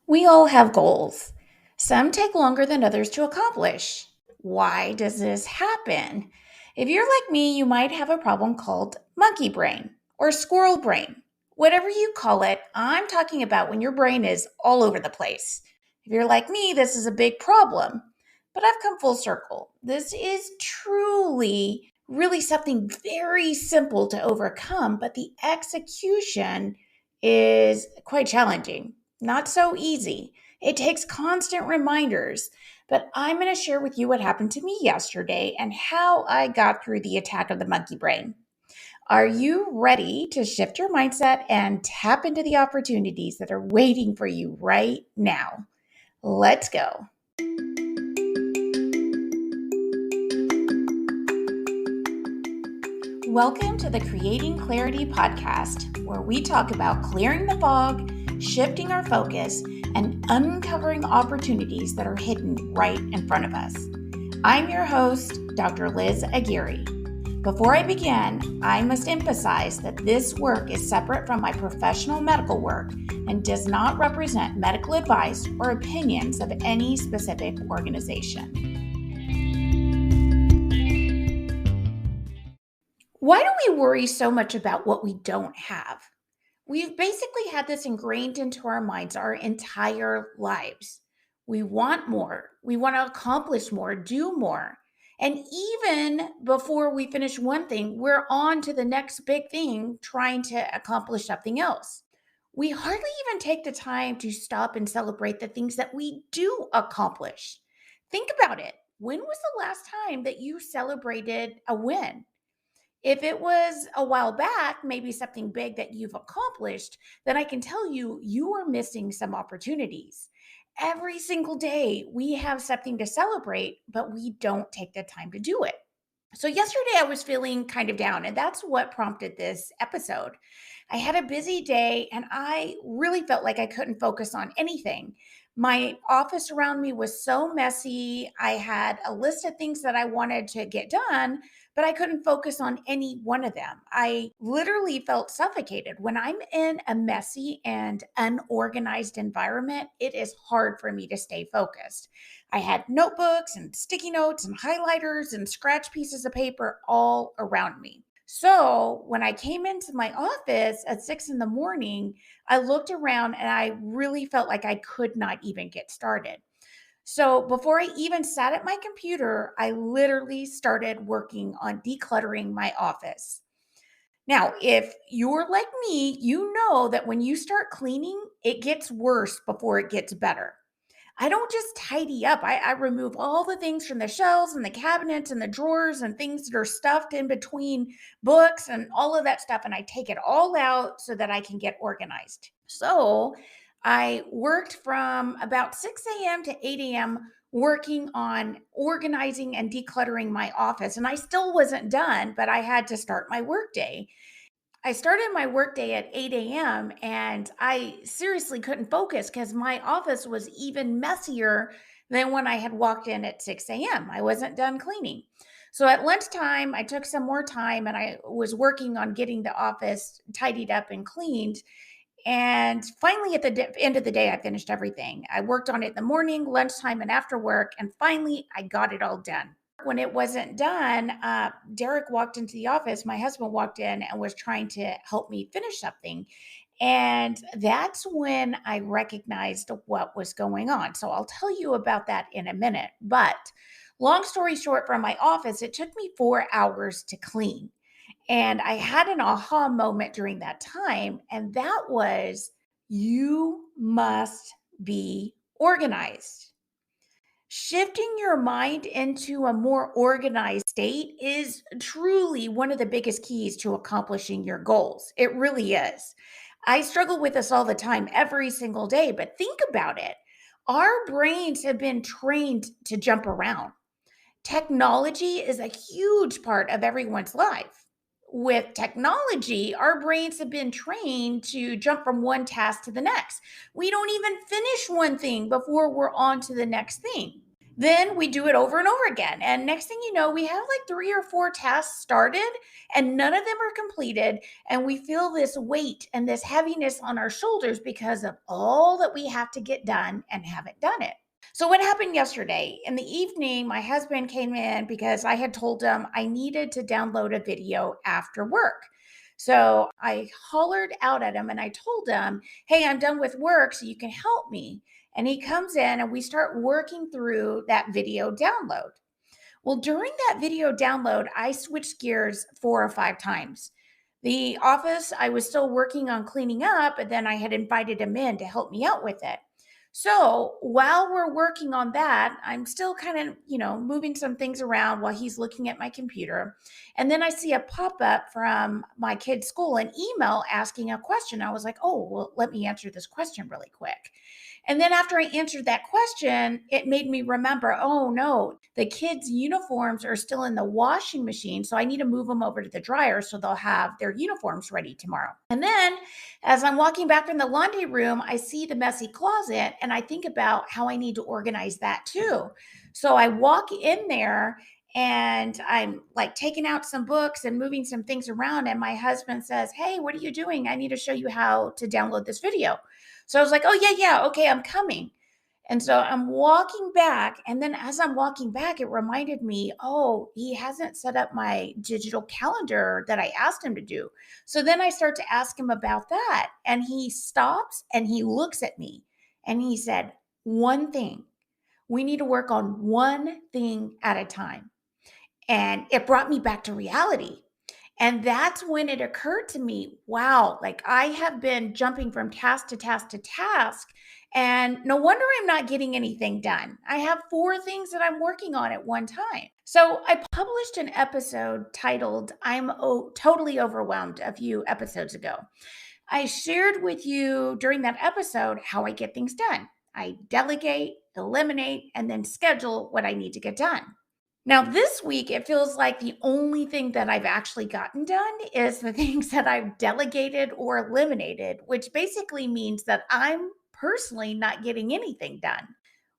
We all have goals. Some take longer than others to accomplish. Why does this happen? If you're like me, you might have a problem called monkey brain or squirrel brain. Whatever you call it, I'm talking about when your brain is all over the place. If you're like me, this is a big problem. But I've come full circle. This is truly, really something very simple to overcome, but the execution is quite challenging. Not so easy. It takes constant reminders, but I'm going to share with you what happened to me yesterday and how I got through the attack of the monkey brain. Are you ready to shift your mindset and tap into the opportunities that are waiting for you right now? Let's go. Welcome to the Creating Clarity podcast, where we talk about clearing the fog, shifting our focus, and uncovering opportunities that are hidden right in front of us. I'm your host, Dr. Liz Aguirre. Before I begin, I must emphasize that this work is separate from my professional medical work and does not represent medical advice or opinions of any specific organization. Why do we worry so much about what we don't have? We've basically had this ingrained into our minds our entire lives. We want more. We want to accomplish more, do more. And even before we finish one thing, we're on to the next big thing, trying to accomplish something else. We hardly even take the time to stop and celebrate the things that we do accomplish. Think about it. When was the last time that you celebrated a win? If it was a while back, maybe something big that you've accomplished, then I can tell you, you are missing some opportunities. Every single day, we have something to celebrate, but we don't take the time to do it. So, yesterday I was feeling kind of down, and that's what prompted this episode. I had a busy day and I really felt like I couldn't focus on anything. My office around me was so messy. I had a list of things that I wanted to get done, but I couldn't focus on any one of them. I literally felt suffocated. When I'm in a messy and unorganized environment, it is hard for me to stay focused. I had notebooks and sticky notes and highlighters and scratch pieces of paper all around me. So when I came into my office at 6 in the morning, I looked around and I really felt like I could not even get started. So before I even sat at my computer, I literally started working on decluttering my office. Now, if you're like me, you know that when you start cleaning, it gets worse before it gets better. I don't just tidy up. I remove all the things from the shelves and the cabinets and the drawers and things that are stuffed in between books and all of that stuff. And I take it all out so that I can get organized. So I worked from about 6 a.m. to 8 a.m. working on organizing and decluttering my office. And I still wasn't done, but I had to start my workday. I started my workday at 8 a.m. and I seriously couldn't focus because my office was even messier than when I had walked in at 6 a.m. I wasn't done cleaning. So at lunchtime, I took some more time and I was working on getting the office tidied up and cleaned. And finally, at the end of the day, I finished everything. I worked on it in the morning, lunchtime, and after work. And finally, I got it all done. When it wasn't done, Derek walked into the office. My husband walked in and was trying to help me finish something. And that's when I recognized what was going on. So I'll tell you about that in a minute. But long story short, from my office, it took me 4 hours to clean. And I had an aha moment during that time. And that was, you must be organized. Shifting your mind into a more organized state is truly one of the biggest keys to accomplishing your goals. It really is. I struggle with this all the time, every single day, but think about it. Our brains have been trained to jump around. Technology is a huge part of everyone's life. With technology, our brains have been trained to jump from one task to the next. We don't even finish one thing before we're on to the next thing. Then we do it over and over again. And next thing you know, we have like 3 or 4 tasks started and none of them are completed. And we feel this weight and this heaviness on our shoulders because of all that we have to get done and haven't done it. So, what happened yesterday? In the evening, my husband came in because I had told him I needed to download a video after work. So, I hollered out at him and I told him, "Hey, I'm done with work, so you can help me." And he comes in and we start working through that video download. Well, during that video download, I switched gears 4 or 5 times. The office, I was still working on cleaning up, but then I had invited him in to help me out with it. So while we're working on that, I'm still kind of, moving some things around while he's looking at my computer. And then I see a pop up from my kid's school, an email asking a question. I was like, oh, well, let me answer this question really quick. And then after I answered that question, it made me remember, oh no, the kids' uniforms are still in the washing machine. So I need to move them over to the dryer so they'll have their uniforms ready tomorrow. And then as I'm walking back from the laundry room, I see the messy closet and I think about how I need to organize that too. So I walk in there and I'm like taking out some books and moving some things around. And my husband says, "Hey, what are you doing? I need to show you how to download this video." So I was like, "Oh, yeah, yeah. Okay, I'm coming." And so I'm walking back. And then as I'm walking back, it reminded me, oh, he hasn't set up my digital calendar that I asked him to do. So then I start to ask him about that. And he stops and he looks at me and he said, "One thing, we need to work on one thing at a time." And it brought me back to reality. And that's when it occurred to me, wow, like I have been jumping from task to task to task. And no wonder I'm not getting anything done. I have 4 things that I'm working on at one time. So I published an episode titled Totally Overwhelmed a few episodes ago. I shared with you during that episode how I get things done. I delegate, eliminate, and then schedule what I need to get done. Now, this week, it feels like the only thing that I've actually gotten done is the things that I've delegated or eliminated, which basically means that I'm personally not getting anything done.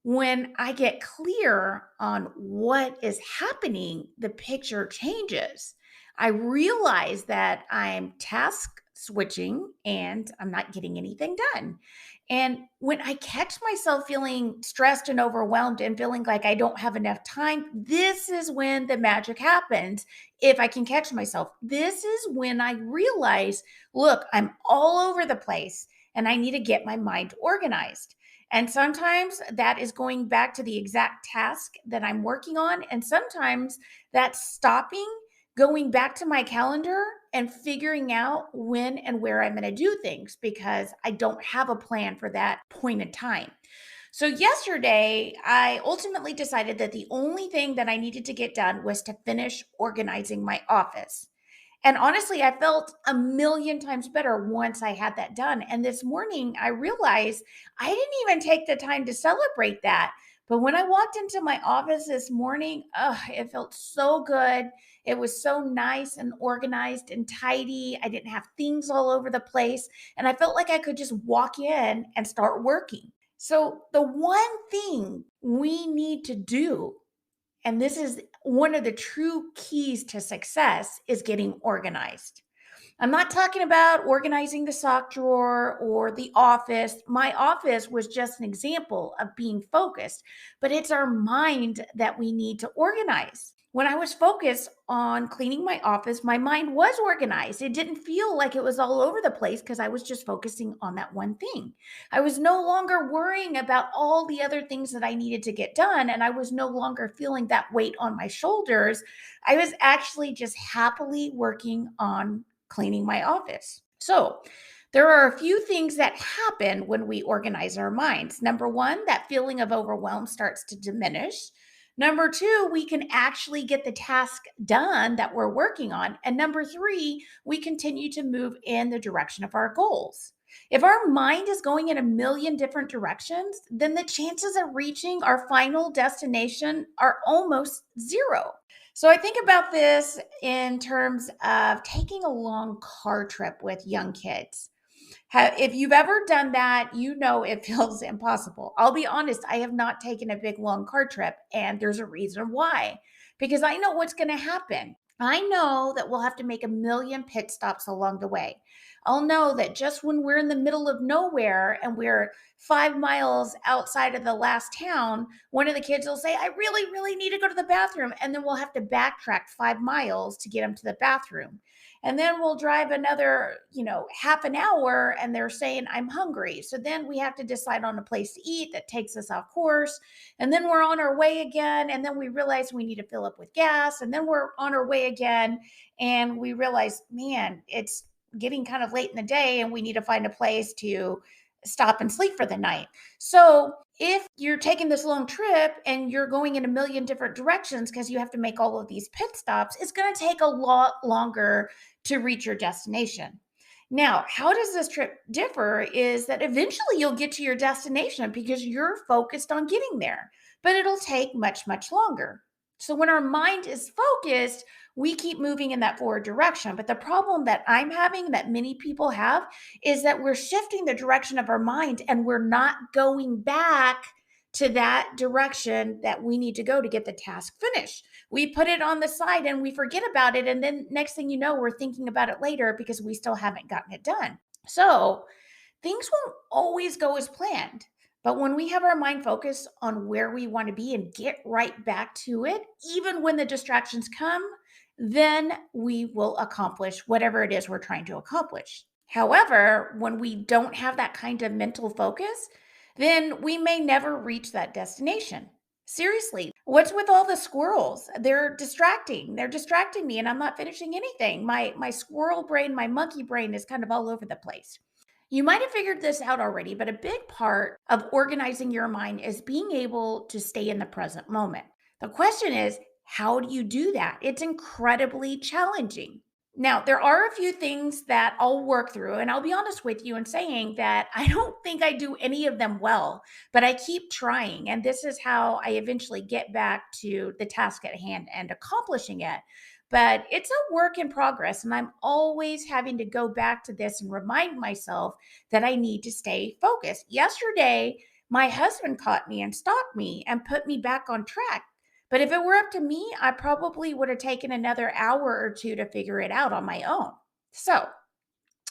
When I get clear on what is happening, the picture changes. I realize that I'm task switching and I'm not getting anything done. And when I catch myself feeling stressed and overwhelmed and feeling like I don't have enough time, this is when the magic happens. If I can catch myself, this is when I realize, look, I'm all over the place and I need to get my mind organized. And sometimes that is going back to the exact task that I'm working on. And sometimes that's stopping, going back to my calendar and figuring out when and where I'm going to do things because I don't have a plan for that point in time. So, yesterday, I ultimately decided that the only thing that I needed to get done was to finish organizing my office. And honestly, I felt a million times better once I had that done. And this morning, I realized I didn't even take the time to celebrate that. But when I walked into my office this morning, it felt so good. It was so nice and organized and tidy. I didn't have things all over the place. And I felt like I could just walk in and start working. So, the one thing we need to do, and this is one of the true keys to success, is getting organized. I'm not talking about organizing the sock drawer or the office. My office was just an example of being focused, but it's our mind that we need to organize. When I was focused on cleaning my office, my mind was organized. It didn't feel like it was all over the place because I was just focusing on that one thing. I was no longer worrying about all the other things that I needed to get done, and I was no longer feeling that weight on my shoulders. I was actually just happily working on cleaning my office. So, there are a few things that happen when we organize our minds. Number one, that feeling of overwhelm starts to diminish. Number two, we can actually get the task done that we're working on. And number three, we continue to move in the direction of our goals. If our mind is going in a million different directions, then the chances of reaching our final destination are almost zero. So I think about this in terms of taking a long car trip with young kids. If you've ever done that, you know it feels impossible. I'll be honest, I have not taken a big long car trip, and there's a reason why. Because I know what's going to happen. I know that we'll have to make a million pit stops along the way. I'll know that just when we're in the middle of nowhere and we're 5 miles outside of the last town, one of the kids will say, I really, really need to go to the bathroom. And then we'll have to backtrack 5 miles to get them to the bathroom. And then we'll drive another, half an hour and they're saying, I'm hungry. So then we have to decide on a place to eat that takes us off course. And then we're on our way again. And then we realize we need to fill up with gas. And then we're on our way again. And we realize, man, it's getting kind of late in the day and we need to find a place to stop and sleep for the night. So if you're taking this long trip and you're going in a million different directions because you have to make all of these pit stops, it's going to take a lot longer to reach your destination. Now, how does this trip differ is that eventually you'll get to your destination because you're focused on getting there, but it'll take much, much longer. So when our mind is focused, we keep moving in that forward direction. But the problem that I'm having, that many people have, is that we're shifting the direction of our mind and we're not going back to that direction that we need to go to get the task finished. We put it on the side and we forget about it. And then next thing you know, we're thinking about it later because we still haven't gotten it done. So things won't always go as planned. But when we have our mind focused on where we want to be and get right back to it, even when the distractions come, then we will accomplish whatever it is we're trying to accomplish. However, when we don't have that kind of mental focus, then we may never reach that destination. Seriously, what's with all the squirrels? They're distracting. They're distracting me and I'm not finishing anything. My squirrel brain, my monkey brain is kind of all over the place. You might have figured this out already, but a big part of organizing your mind is being able to stay in the present moment. The question is, how do you do that? It's incredibly challenging. Now, there are a few things that I'll work through, and I'll be honest with you in saying that I don't think I do any of them well, but I keep trying. And this is how I eventually get back to the task at hand and accomplishing it. But it's a work in progress, and I'm always having to go back to this and remind myself that I need to stay focused. Yesterday, my husband caught me and stopped me and put me back on track. But if it were up to me, I probably would have taken another hour or two to figure it out on my own. So,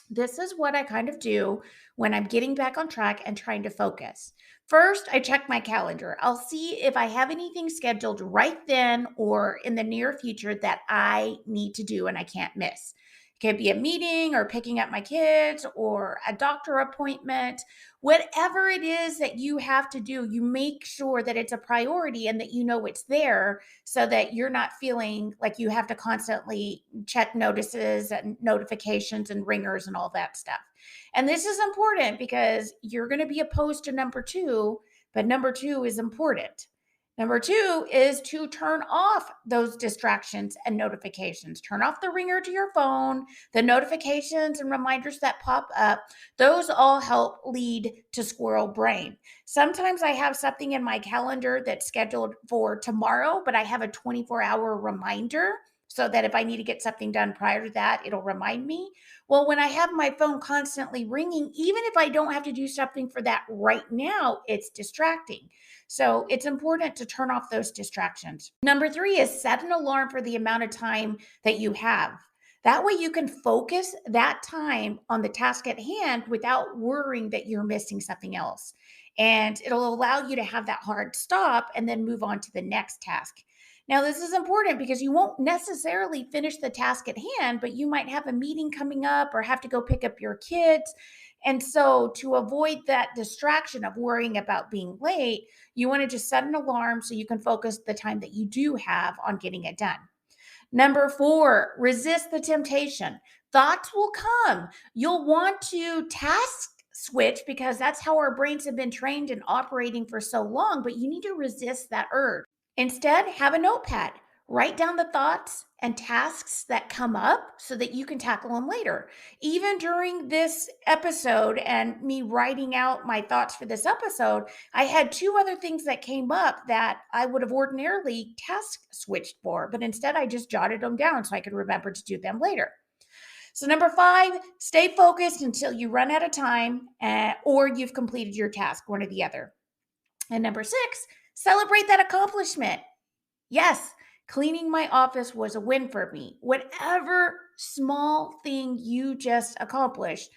this is what I kind of do when I'm getting back on track and trying to focus. First, I check my calendar. I'll see if I have anything scheduled right then or in the near future that I need to do and I can't miss. It could be a meeting or picking up my kids or a doctor appointment. Whatever it is that you have to do, you make sure that it's a priority and that you know it's there so that you're not feeling like you have to constantly check notices and notifications and ringers and all that stuff. And this is important because you're going to be opposed to number two, but number two is important. Number two is to turn off those distractions and notifications. Turn off the ringer to your phone, the notifications and reminders that pop up. Those all help lead to squirrel brain. Sometimes I have something in my calendar that's scheduled for tomorrow, but I have a 24-hour reminder so that if I need to get something done prior to that, it'll remind me. Well, when I have my phone constantly ringing, even if I don't have to do something for that right now, it's distracting. So it's important to turn off those distractions. Number three is set an alarm for the amount of time that you have. That way you can focus that time on the task at hand without worrying that you're missing something else. And it'll allow you to have that hard stop and then move on to the next task. Now, this is important because you won't necessarily finish the task at hand, but you might have a meeting coming up or have to go pick up your kids. And so, to avoid that distraction of worrying about being late, you want to just set an alarm so you can focus the time that you do have on getting it done. Number four, resist the temptation. Thoughts will come. You'll want to task switch because that's how our brains have been trained and operating for so long, but you need to resist that urge. Instead, have a notepad. Write down the thoughts and tasks that come up so that you can tackle them later. Even during this episode and me writing out my thoughts for this episode, I had two other things that came up that I would have ordinarily task switched for, but instead I just jotted them down so I could remember to do them later. So number 5, stay focused until you run out of time or you've completed your task, one or the other. And number 6, celebrate that accomplishment. Yes, cleaning my office was a win for me. Whatever small thing you just accomplished,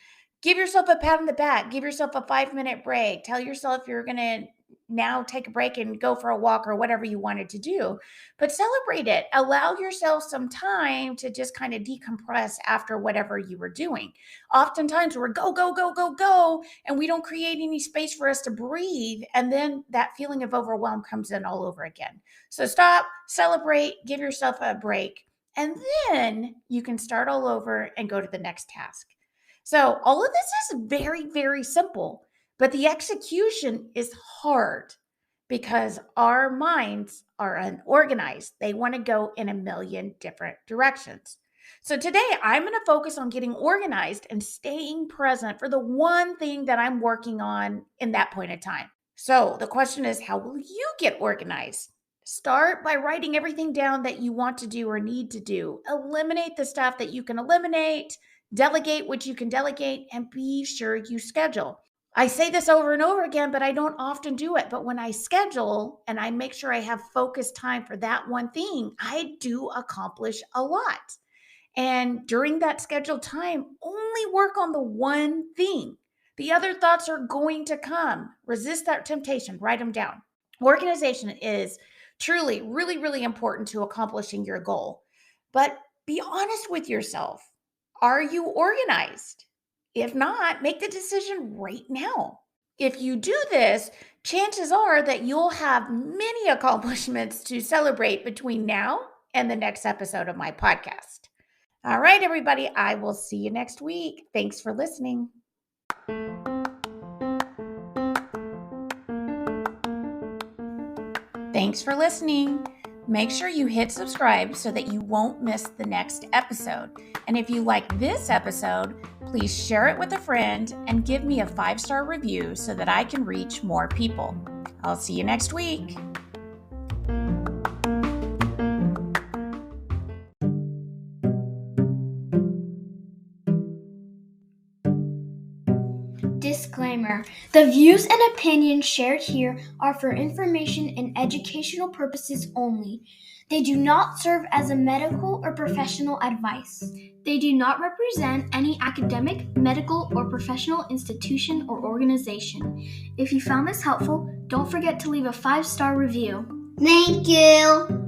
give yourself a pat on the back. Give yourself a 5-minute break. Tell yourself you're going to now take a break and go for a walk or whatever you wanted to do. But celebrate it. Allow yourself some time to just kind of decompress after whatever you were doing. Oftentimes we're go, go, go, go, go, and we don't create any space for us to breathe. And then that feeling of overwhelm comes in all over again. So stop, celebrate, give yourself a break, and then you can start all over and go to the next task. So all of this is very, very simple, but the execution is hard because our minds are unorganized. They want to go in a million different directions. So today I'm going to focus on getting organized and staying present for the one thing that I'm working on in that point of time. So the question is, how will you get organized? Start by writing everything down that you want to do or need to do. Eliminate the stuff that you can eliminate, delegate what you can delegate, and be sure you schedule. I say this over and over again, but I don't often do it. But when I schedule and I make sure I have focused time for that one thing, I do accomplish a lot. And during that scheduled time, only work on the one thing. The other thoughts are going to come. Resist that temptation, write them down. Organization is truly really, really important to accomplishing your goal. But be honest with yourself. Are you organized? If not, make the decision right now. If you do this, chances are that you'll have many accomplishments to celebrate between now and the next episode of my podcast. All right, everybody, I will see you next week. Thanks for listening. Thanks for listening. Make sure you hit subscribe so that you won't miss the next episode. And if you like this episode, please share it with a friend and give me a 5-star review so that I can reach more people. I'll see you next week. Disclaimer. The views and opinions shared here are for information and educational purposes only. They do not serve as a medical or professional advice. They do not represent any academic, medical, or professional institution or organization. If you found this helpful, don't forget to leave a 5-star review. Thank you.